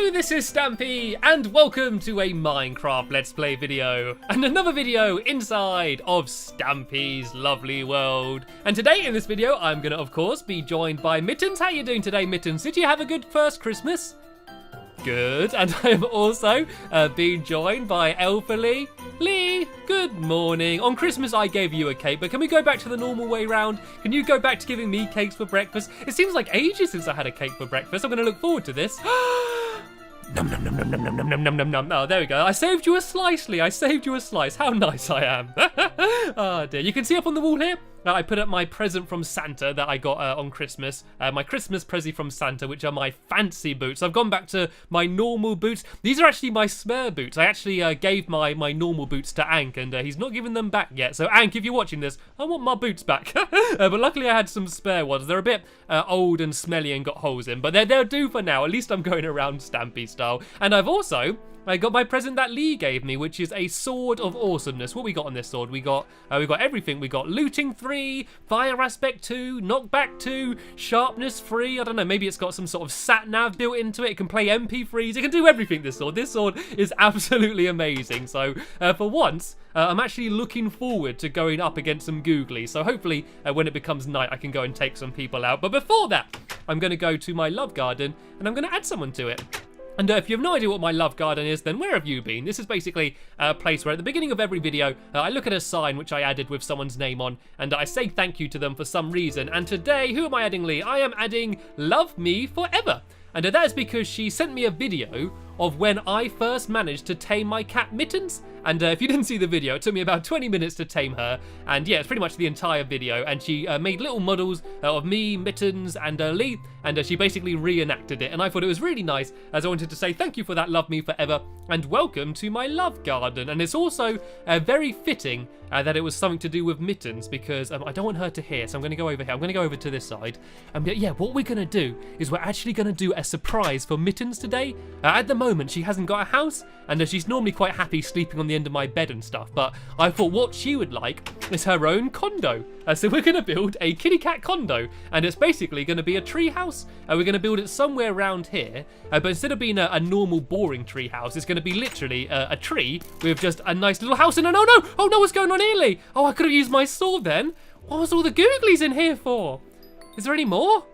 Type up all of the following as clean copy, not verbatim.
Hello, this is Stampy, and welcome to a Minecraft Let's Play video, and another video inside of Stampy's lovely world. And today in this video, I'm gonna, of course, be joined by Mittens. How you doing today, Mittens? Did you have a good first Christmas? Good, and I am also being joined by Elfily. Lee, good morning. On Christmas, I gave you a cake, but can we go back to the normal way round? Can you go back to giving me cakes for breakfast? It seems like ages since I had a cake for breakfast. I'm going to look forward to this. Nom nom nom nom nom nom nom nom nom nom. Oh, there we go. I saved you a slice, Lee. I saved you a slice. How nice I am. Oh dear. You can see up on the wall here, I put up my present from Santa that I got on Christmas. My Christmas present from Santa, which are my fancy boots. I've gone back to my normal boots. These are actually my spare boots. I actually gave my normal boots to Ank, and he's not given them back yet. So Ank, if you're watching this, I want my boots back. But luckily I had some spare ones. They're a bit old and smelly and got holes in, but they'll do for now. At least I'm going around Stampy style. And I got my present that Lee gave me, which is a sword of awesomeness. What we got on this sword? We got everything. We got looting 3, fire aspect 2, knockback 2, sharpness 3. I don't know, maybe it's got some sort of sat nav built into it. It can play MP3s. It can do everything, this sword. This sword is absolutely amazing. So for once, I'm actually looking forward to going up against some googlies. So hopefully when it becomes night, I can go and take some people out. But before that, I'm going to go to my love garden and I'm going to add someone to it. And if you have no idea what my love garden is, then where have you been? This is basically a place where at the beginning of every video, I look at a sign which I added with someone's name on, and I say thank you to them for some reason. And today, who am I adding, Lee? I am adding Love Me Forever. And that is because she sent me a video of when I first managed to tame my cat Mittens. And if you didn't see the video, it took me about 20 minutes to tame her. And yeah, it's pretty much the entire video. And she made little models of me, Mittens, and Lee. And she basically reenacted it. And I thought it was really nice, as I wanted to say thank you for that, Love Me Forever, and welcome to my love garden. And it's also very fitting that it was something to do with Mittens, because I don't want her to hear. So I'm going to go over here. I'm going to go over to this side. Yeah, what we're going to do is we're actually going to do a surprise for Mittens today. At the moment, she hasn't got a house, and she's normally quite happy sleeping on the end of my bed and stuff, but I thought what she would like is her own condo. So we're going to build a kitty cat condo, and it's basically going to be a tree house. We're going to build it somewhere around here, but instead of being a normal boring tree house, it's going to be literally a tree with just a nice little house in it. Oh no, what's going on here, Lee? Oh, I could have used my sword then. What was all the googlies in here for? Is there any more?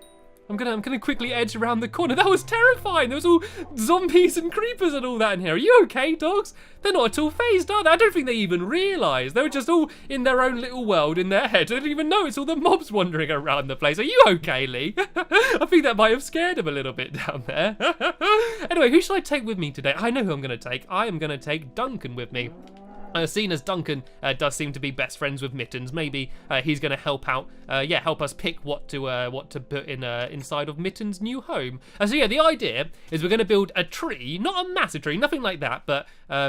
I'm gonna quickly edge around the corner. That was terrifying. There was all zombies and creepers and all that in here. Are you okay, dogs? They're not at all phased, are they? I don't think they even realised. They were just all in their own little world in their head. They didn't even notice all the mobs wandering around the place. Are you okay, Lee? I think that might have scared them a little bit down there. Anyway, who should I take with me today? I know who I'm gonna take. I am gonna take Duncan with me. Seeing as Duncan does seem to be best friends with Mittens, maybe he's going to help out, help us pick what to put in inside of Mittens' new home. So yeah, the idea is we're going to build a tree, not a massive tree, nothing like that, but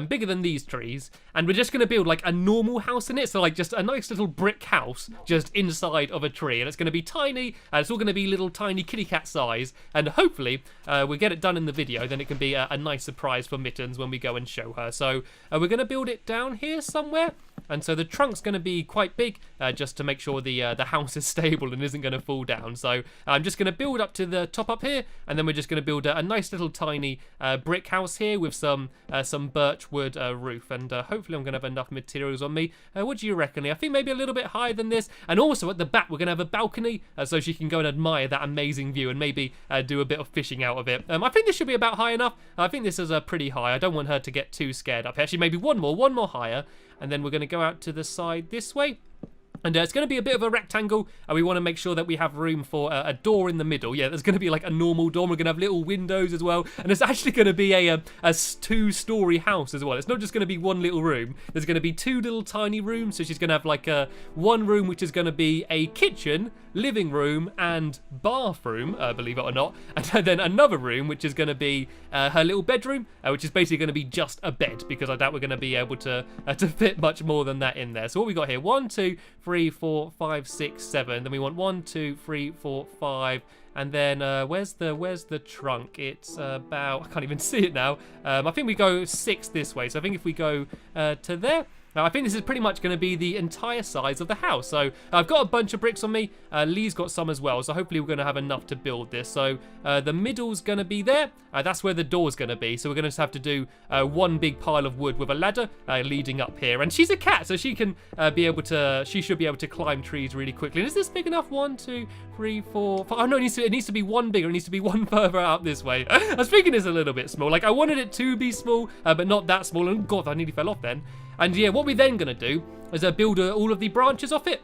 bigger than these trees, and we're just going to build like a normal house in it, so like just a nice little brick house just inside of a tree, and it's going to be tiny, and it's all going to be little tiny kitty cat size, and hopefully we'll get it done in the video, then it can be a nice surprise for Mittens when we go and show her. So we're going to build it down here somewhere, and so the trunk's going to be quite big, just to make sure the house is stable and isn't going to fall down. So I'm just going to build up to the top up here, and then we're just going to build a nice little tiny brick house here with some birch wood roof, and hopefully I'm going to have enough materials on me. What do you reckon? I think maybe a little bit higher than this, and also at the back we're going to have a balcony so she can go and admire that amazing view and maybe do a bit of fishing out of it. I think this should be about high enough. I think this is pretty high. I don't want her to get too scared up. Actually, maybe one more higher, and then we're going to go out to the side this way. And it's going to be a bit of a rectangle, and we want to make sure that we have room for a door in the middle. Yeah, there's going to be like a normal door. We're going to have little windows as well, and it's actually going to be a 2-story house as well. It's not just going to be one little room. There's going to be 2 little tiny rooms, so she's going to have like one room which is going to be a kitchen, living room, and bathroom, believe it or not, and then another room which is going to be her little bedroom, which is basically going to be just a bed, because I doubt we're going to be able to fit much more than that in there. So what we got here? 1, 2, 3, 4, 5, 6, 7. Then we want 1, 2, 3, 4, 5. And then where's the trunk? It's about, I can't even see it now. I think we go 6 this way. So I think if we go to there, Now, I think this is pretty much going to be the entire size of the house. So I've got a bunch of bricks on me. Lee's got some as well. So hopefully we're going to have enough to build this. So the middle's going to be there. That's where the door's going to be. So we're going to just have to do one big pile of wood with a ladder leading up here. And she's a cat, so she can she should be able to climb trees really quickly. And is this big enough? 1, 2, 3, 4, 5. Oh no, it needs to be one bigger. It needs to be one further out this way. I was thinking it's a little bit small. Like I wanted it to be small, but not that small. And God, I nearly fell off then. And yeah, what we're then going to do is build all of the branches off it.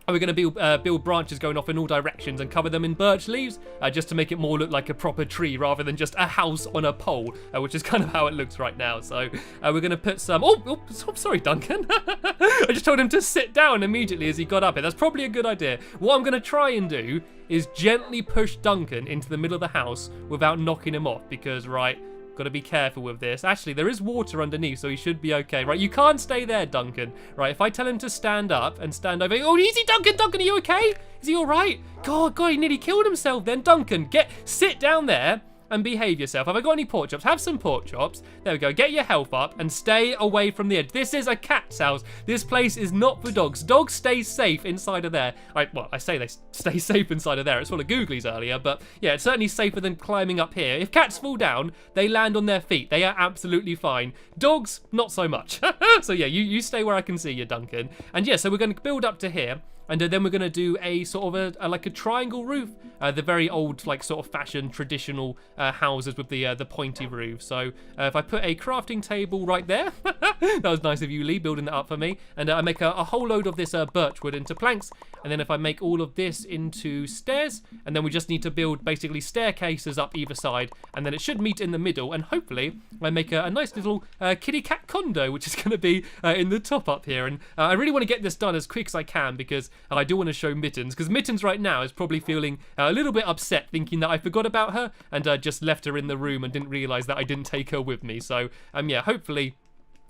And we're going to build branches going off in all directions and cover them in birch leaves just to make it more look like a proper tree rather than just a house on a pole, which is kind of how it looks right now. So we're going to put some... Oh, sorry, Duncan. I just told him to sit down immediately as he got up here. That's probably a good idea. What I'm going to try and do is gently push Duncan into the middle of the house without knocking him off because, right... Got to be careful with this. Actually, there is water underneath, so he should be okay. Right, you can't stay there, Duncan. Right, if I tell him to stand up and stand over... Oh, easy, Duncan! Duncan, are you okay? Is he all right? God, he nearly killed himself then. Duncan, sit down there and behave yourself. Have I got any pork chops? Have some pork chops. There we go. Get your health up and stay away from the edge. This is a cat's house. This place is not for dogs. Dogs stay safe inside of there. Well, I say they stay safe inside of there. It's full of googlies earlier, but yeah, it's certainly safer than climbing up here. If cats fall down, they land on their feet. They are absolutely fine. Dogs, not so much. So yeah, you stay where I can see you, Duncan. And yeah, so we're going to build up to here. And then we're going to do a sort of like a triangle roof, the very old like sort of fashioned traditional houses with the pointy roof. So if I put a crafting table right there, that was nice of you, Lee, building that up for me. And I make a whole load of this birch wood into planks. And then if I make all of this into stairs, and then we just need to build basically staircases up either side, and then it should meet in the middle. And hopefully I make a nice little kitty cat condo, which is going to be in the top up here. And I really want to get this done as quick as I can because I do want to show Mittens, because Mittens right now is probably feeling a little bit upset, thinking that I forgot about her and just left her in the room and didn't realise that I didn't take her with me. So yeah, hopefully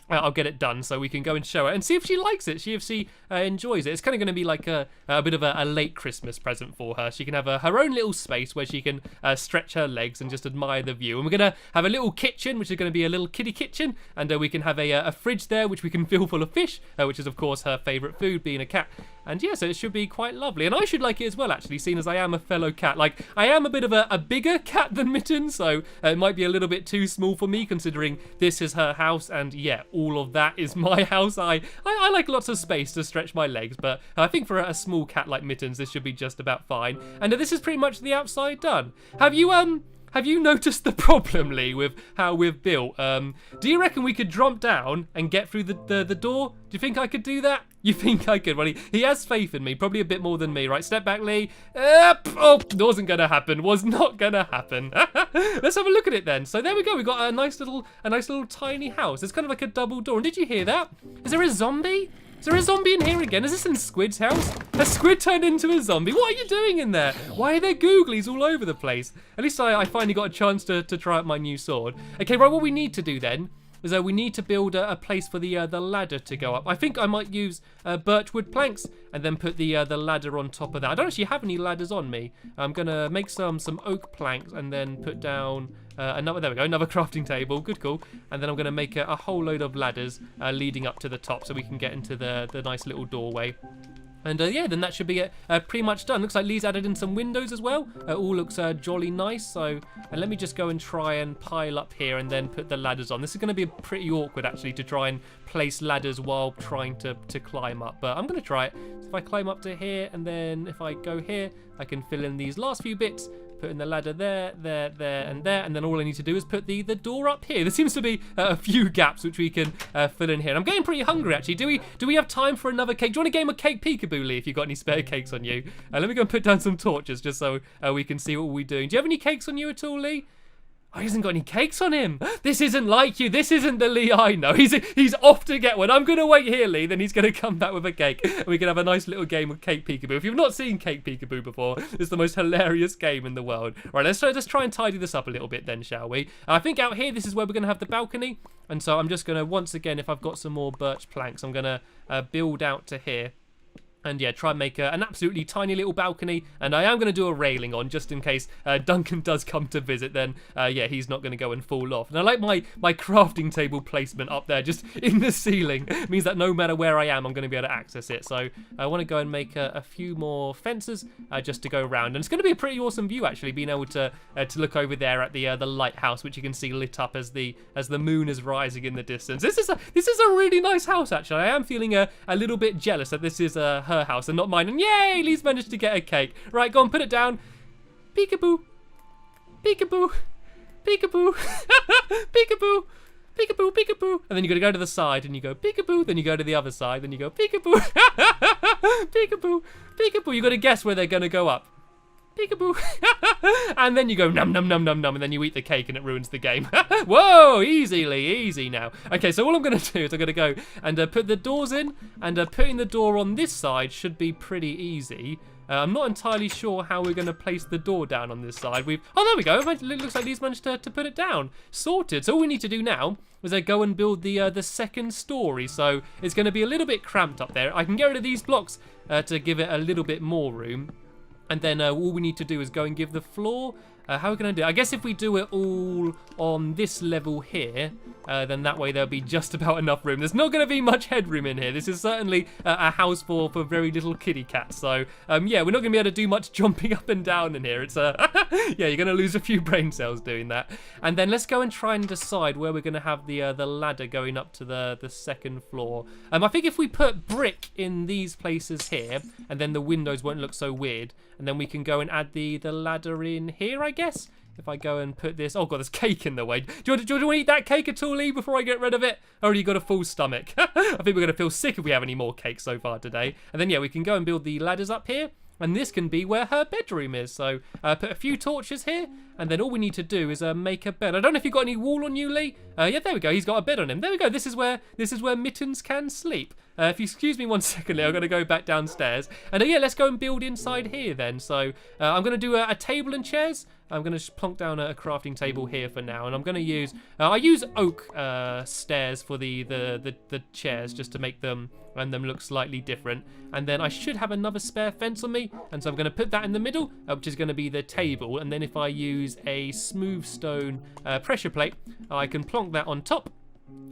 I'll get it done so we can go and show her and see if she likes it, see if she enjoys it. It's kind of going to be like a bit of a late Christmas present for her. She can have her own little space where she can stretch her legs and just admire the view. And we're going to have a little kitchen, which is going to be a little kitty kitchen. And we can have a fridge there, which we can fill full of fish, which is, of course, her favourite food, being a cat. And yeah, so it should be quite lovely. And I should like it as well, actually, seeing as I am a fellow cat. Like, I am a bit of a bigger cat than Mittens, so it might be a little bit too small for me, considering this is her house. And yeah, all of that is my house. I like lots of space to stretch my legs, but I think for a small cat like Mittens, this should be just about fine. And this is pretty much the outside done. Have you noticed the problem, Lee, with how we've built? Do you reckon we could jump down and get through the door? Do you think I could do that? You think I could? Well, he has faith in me, probably a bit more than me, right? Step back, Lee. Oh, wasn't going to happen. Was not going to happen. Let's have a look at it then. So there we go. We've got a nice little tiny house. It's kind of like a double door. And did you hear that? Is there a zombie? Is there a zombie in here again? Is this in Squid's house? Has Squid turned into a zombie? What are you doing in there? Why are there googlies all over the place? At least I finally got a chance to try out my new sword. Okay, right, what we need to do then is we need to build a place for the ladder to go up. I think I might use birchwood planks and then put the ladder on top of that. I don't actually have any ladders on me. I'm going to make some oak planks and then put down... there we go, another crafting table, good call. And then I'm going to make a whole load of ladders leading up to the top so we can get into the nice little doorway. And yeah, then that should be pretty much done. Looks like Lee's added in some windows as well. All looks jolly nice. So let me just go and try and pile up here and then put the ladders on. This is going to be pretty awkward actually to try and place ladders while trying to climb up. But I'm going to try it. So if I climb up to here and then if I go here, I can fill in these last few bits. Put in the ladder there, and then all I need to do is put the door up here. There seems to be a few gaps which we can fill in here. And I'm getting pretty hungry actually. Do we have time for another cake? Do you want a game of cake peekaboo, Lee, if you've got any spare cakes on you? Let me go and put down some torches just so we can see what we're doing. Do you have any cakes on you at all, Lee? Oh, he hasn't got any cakes on him. This isn't like you. This isn't the Lee I know. He's off to get one. I'm going to wait here, Lee. Then he's going to come back with a cake. And we can have a nice little game of Cake Peekaboo. If you've not seen Cake Peekaboo before, it's the most hilarious game in the world. All right, let's try and tidy this up a little bit then, shall we? I think out here, this is where we're going to have the balcony. And so I'm just going to, once again, if I've got some more birch planks, I'm going to build out to here. And yeah, try and make an absolutely tiny little balcony. And I am going to do a railing on just in case Duncan does come to visit. Then yeah, he's not going to go and fall off. And I like my crafting table placement up there just in the ceiling. It means that no matter where I am, I'm going to be able to access it. So I want to go and make a few more fences just to go around. And it's going to be a pretty awesome view actually, being able to look over there at the lighthouse, which you can see lit up as the moon is rising in the distance. This is a really nice house actually. I am feeling a little bit jealous that this is her house and not mine. And yay, Lee's managed to get a cake. Right, go on, put it down. Peekaboo, peekaboo, peekaboo, peekaboo, peekaboo, peekaboo. And then you got to go to the side and you go peekaboo. Then you go to the other side and you go peekaboo, peekaboo, peekaboo. You got to guess where they're gonna go up. Peekaboo. And then you go num num num num num, and then you eat the cake and it ruins the game. Whoa, easy now. Okay, so all I'm going to do is I'm going to go and put the doors in, and putting the door on this side should be pretty easy. I'm not entirely sure how we're going to place the door down on this side. Oh, there we go. It looks like he's managed to put it down. Sorted. So all we need to do now is go and build the second story. So it's going to be a little bit cramped up there. I can get rid of these blocks to give it a little bit more room. And then all we need to do is go and give the floor. How are we going to do it? I guess if we do it all on this level here, then that way there'll be just about enough room. There's not going to be much headroom in here. This is certainly a house for very little kitty cats. So, yeah, we're not going to be able to do much jumping up and down in here. It's yeah, you're going to lose a few brain cells doing that. And then let's go and try and decide where we're going to have the ladder going up to the second floor. I think if we put brick in these places here, and then the windows won't look so weird, and then we can go and add the ladder in here, I guess. If I go and put this... Oh, God, there's cake in the way. Do you want to eat that cake at all, Lee, before I get rid of it? Or have you got a full stomach? I think we're going to feel sick if we have any more cake so far today. And then, yeah, we can go and build the ladders up here. And this can be where her bedroom is. So put a few torches here. And then all we need to do is make a bed. I don't know if you've got any wool on you, Lee. Yeah, there we go. He's got a bed on him. There we go. This is where Mittens can sleep. If you excuse me one second, Lee, I'm going to go back downstairs. And yeah, let's go and build inside here then. So I'm going to do a table and chairs. I'm going to plonk down a crafting table here for now. And I'm going to use... I use oak stairs for the chairs just to make them look slightly different. And then I should have another spare fence on me. And so I'm going to put that in the middle, which is going to be the table. And then if I use a smooth stone pressure plate, I can plonk that on top.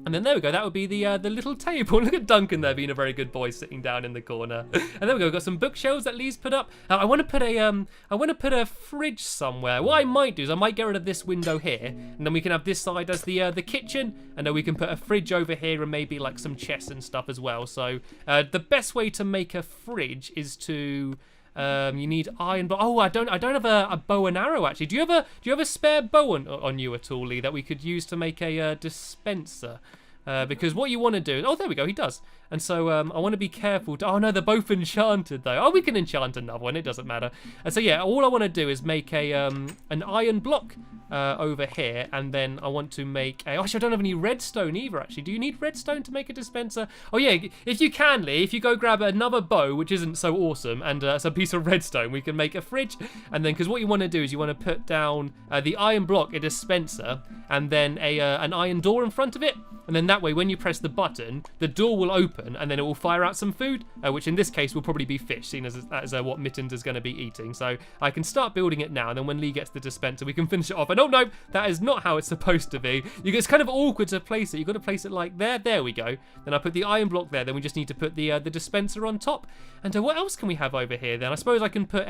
And then there we go, that would be the little table. Look at Duncan there being a very good boy sitting down in the corner. And there we go, we've got some bookshelves that Lee's put up. I want to put a fridge somewhere. What I might do is I might get rid of this window here, and then we can have this side as the kitchen, and then we can put a fridge over here and maybe like some chests and stuff as well. So the best way to make a fridge is to... you need iron, but I don't have a bow and arrow actually. Do you have a spare bow on you at all, Lee, that we could use to make a dispenser? Because what you want to do... Oh, there we go, he does. And so I want to be careful. Oh, no, they're both enchanted, though. Oh, we can enchant another one. It doesn't matter. And so, yeah, all I want to do is make an iron block over here. And then I want to make a... Oh, actually, I don't have any redstone either, actually. Do you need redstone to make a dispenser? Oh, yeah, if you can, Lee, if you go grab another bow, which isn't so awesome, and some piece of redstone, we can make a fridge. And then, because what you want to do is you want to put down the iron block, a dispenser, and then an iron door in front of it. And then that way, when you press the button, the door will open, and then it will fire out some food, which in this case will probably be fish, seeing as what Mittens is going to be eating. So I can start building it now, and then when Lee gets the dispenser, we can finish it off. And oh no, that is not how it's supposed to be. It's kind of awkward to place it. You've got to place it like there. There we go. Then I put the iron block there. Then we just need to put the dispenser on top. And what else can we have over here then? I suppose I can put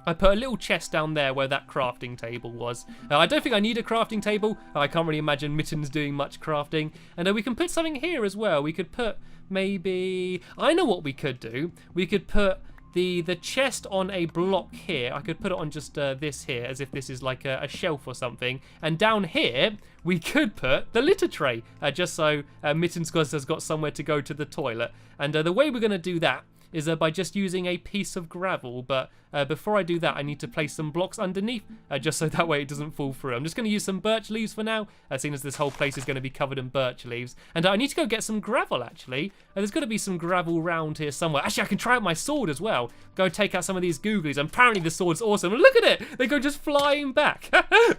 I put a little chest down there where that crafting table was. I don't think I need a crafting table. I can't really imagine Mittens doing much crafting. And we can put something here as well. We could put maybe... I know what we could do. We could put the chest on a block here. I could put it on just this here, as if this is like a shelf or something. And down here, we could put the litter tray, just so Mittens has got somewhere to go to the toilet. And the way we're going to do that is by just using a piece of gravel. But before I do that, I need to place some blocks underneath, just so that way it doesn't fall through. I'm just going to use some birch leaves for now, seeing as this whole place is going to be covered in birch leaves. And I need to go get some gravel, actually. There's got to be some gravel round here somewhere. Actually, I can try out my sword as well. Go take out some of these googlies. And apparently the sword's awesome. Look at it! They go just flying back.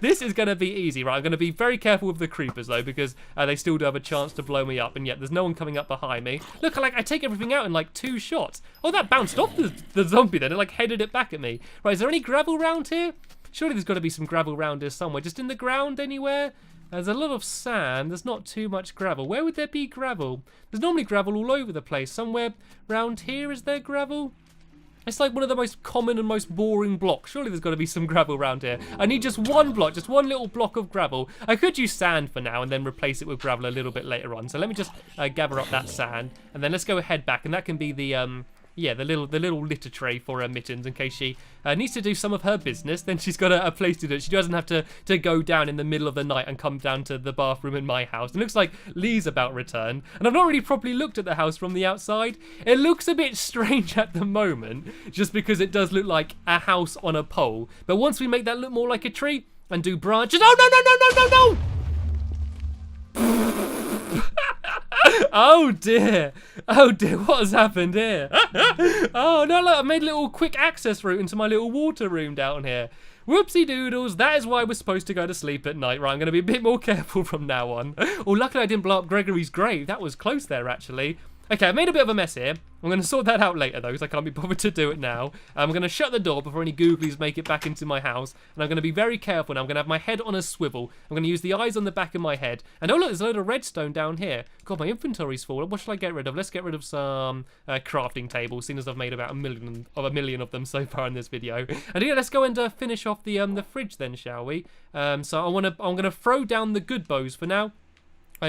This is going to be easy, right? I'm going to be very careful with the creepers, though, because they still do have a chance to blow me up. And yet there's no one coming up behind me. Look, I take everything out in like 2 shots. Oh, that bounced off the zombie then. It like headed it back at me. Right, is there any gravel round here? Surely there's got to be some gravel round here somewhere. Just in the ground anywhere? There's a lot of sand. There's not too much gravel. Where would there be gravel? There's normally gravel all over the place. Somewhere round here, is there gravel? It's like one of the most common and most boring blocks. Surely there's got to be some gravel around here. I need just one block, just one little block of gravel. I could use sand for now and then replace it with gravel a little bit later on. So let me just gather up that sand, and then let's go head back, and that can be the yeah, the little litter tray for her Mittens in case she needs to do some of her business. Then she's got a place to do it. She doesn't have to go down in the middle of the night and come down to the bathroom in my house. It looks like Lee's about return. And I've not really properly looked at the house from the outside. It looks a bit strange at the moment, just because it does look like a house on a pole. But once we make that look more like a tree and do branches... Oh, no! Oh dear, what has happened here? Oh no, look, I made a little quick access route into my little water room down here. Whoopsie doodles, that is why we're supposed to go to sleep at night. Right, I'm going to be a bit more careful from now on. Oh, luckily I didn't blow up Gregory's grave. That was close there, actually. Okay, I made a bit of a mess here. I'm going to sort that out later, though, because I can't be bothered to do it now. I'm going to shut the door before any googlies make it back into my house. And I'm going to be very careful now. I'm going to have my head on a swivel. I'm going to use the eyes on the back of my head. And oh, look, there's a load of redstone down here. God, my inventory's full. What shall I get rid of? Let's get rid of some crafting tables, seeing as I've made about a million of them so far in this video. And yeah, let's go and finish off the fridge then, shall we? So I'm going to throw down the good bows for now.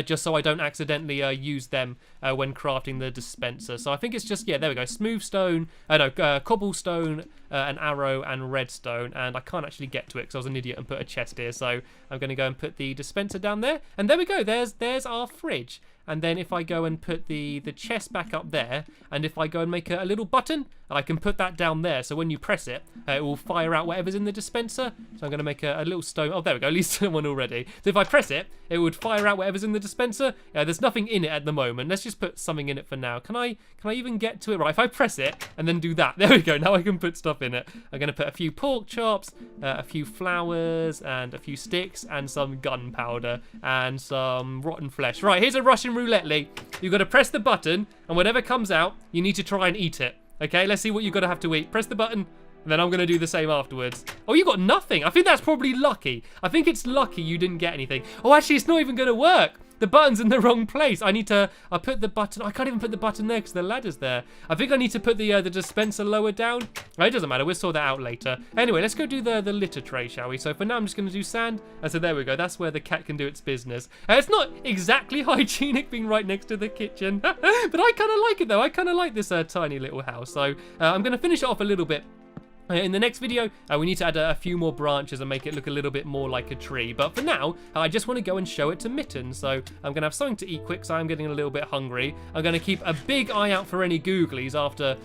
Just so I don't accidentally use them when crafting the dispenser. So I think it's just, yeah, there we go. Smooth stone, cobblestone, an arrow, and redstone. And I can't actually get to it because I was an idiot and put a chest here. So I'm going to go and put the dispenser down there. And there we go. There's our fridge. And then if I go and put the chest back up there, and if I go and make a little button, I can put that down there. So when you press it, it will fire out whatever's in the dispenser. So I'm going to make a little stone. Oh, there we go. At least one already. So if I press it, it would fire out whatever's in the dispenser. There's nothing in it at the moment. Let's just put something in it for now. Can I even get to it? Right, if I press it and then do that. There we go. Now I can put stuff in it. I'm going to put a few pork chops, a few flowers, and a few sticks, and some gunpowder, and some rotten flesh. Right, here's a Russian roulette, Lee. You've got to press the button, and whatever comes out, you need to try and eat it. Okay, let's see what you've got to have to eat. Press the button, and then I'm going to do the same afterwards. Oh, you got nothing. I think that's probably lucky. I think it's lucky you didn't get anything. Oh, actually, it's not even going to work. The button's in the wrong place. I put the button. I can't even put the button there because the ladder's there. I think I need to put the dispenser lower down. It doesn't matter. We'll sort that out later. Anyway, let's go do the litter tray, shall we? So for now, I'm just going to do sand. So there we go. That's where the cat can do its business. It's not exactly hygienic being right next to the kitchen, but I kind of like it though. I kind of like this tiny little house. So I'm going to finish it off a little bit. In the next video, we need to add a few more branches and make it look a little bit more like a tree. But for now, I just want to go and show it to Mittens. So I'm going to have something to eat quick, so I'm getting a little bit hungry. I'm going to keep a big eye out for any googlies after,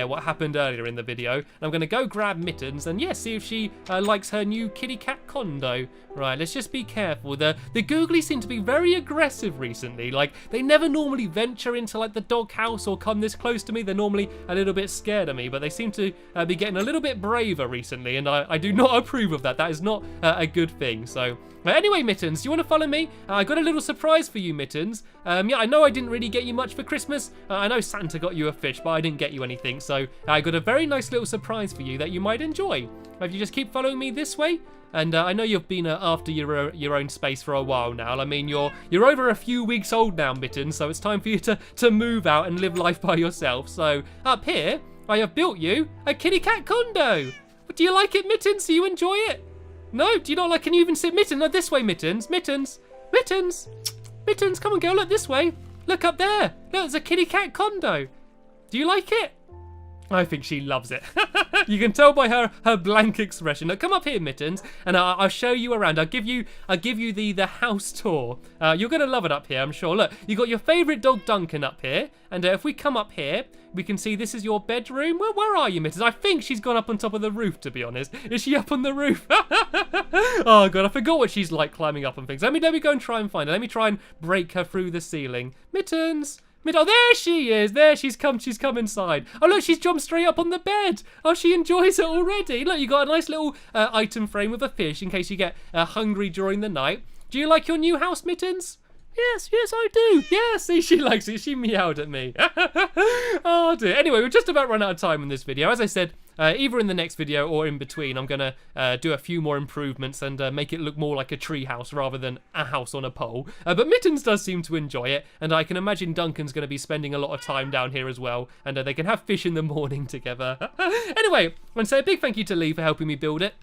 what happened earlier in the video. And I'm going to go grab Mittens and, see if she likes her new kitty cat condo. Right, let's just be careful. The googlies seem to be very aggressive recently. Like, they never normally venture into, like, the dog house or come this close to me. They're normally a little bit scared of me, but they seem to be getting a little bit braver recently, and I do not approve of that. That is not a good thing. So anyway, Mittens, do you want to follow me? I got a little surprise for you, Mittens. I know I didn't really get you much for Christmas. I know Santa got you a fish, but I didn't get you anything. So I got a very nice little surprise for you that you might enjoy. If you just keep following me this way. And I know you've been after your own space for a while now. I mean, you're over a few weeks old now, Mittens, so it's time for you to move out and live life by yourself. So up here, I have built you a kitty cat condo. Do you like it, Mittens? Do you enjoy it? No? Do you not like? Can you even sit, Mittens? No, this way, Mittens. Mittens. Come on, girl. Look this way. Look up there. Look, it's a kitty cat condo. Do you like it? I think she loves it. You can tell by her blank expression. Now, come up here, Mittens, and I'll show you around. I'll give you the house tour. You're gonna love it up here, I'm sure. Look, you got your favourite dog Duncan up here, and if we come up here, we can see this is your bedroom. Well, where are you, Mittens? I think she's gone up on top of the roof, to be honest. Is she up on the roof? Oh god, I forgot what she's like climbing up on things. Let me go and try and find her. Let me try and break her through the ceiling. Mittens. Oh, there she is. There she's come inside. Oh, look, she's jumped straight up on the bed. Oh, she enjoys it already. Look, you got a nice little item frame with a fish in case you get hungry during the night. Do you like your new house, Mittens? Yes, I do. Yeah, see, she likes it. She meowed at me. Oh, dear. Anyway, we're just about run out of time in this video. As I said, either in the next video or in between, I'm going to do a few more improvements and make it look more like a tree house rather than a house on a pole. But Mittens does seem to enjoy it, and I can imagine Duncan's going to be spending a lot of time down here as well, and they can have fish in the morning together. Anyway, I want to say a big thank you to Lee for helping me build it.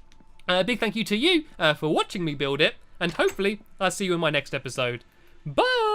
A big thank you to you for watching me build it, and hopefully I'll see you in my next episode. Bye!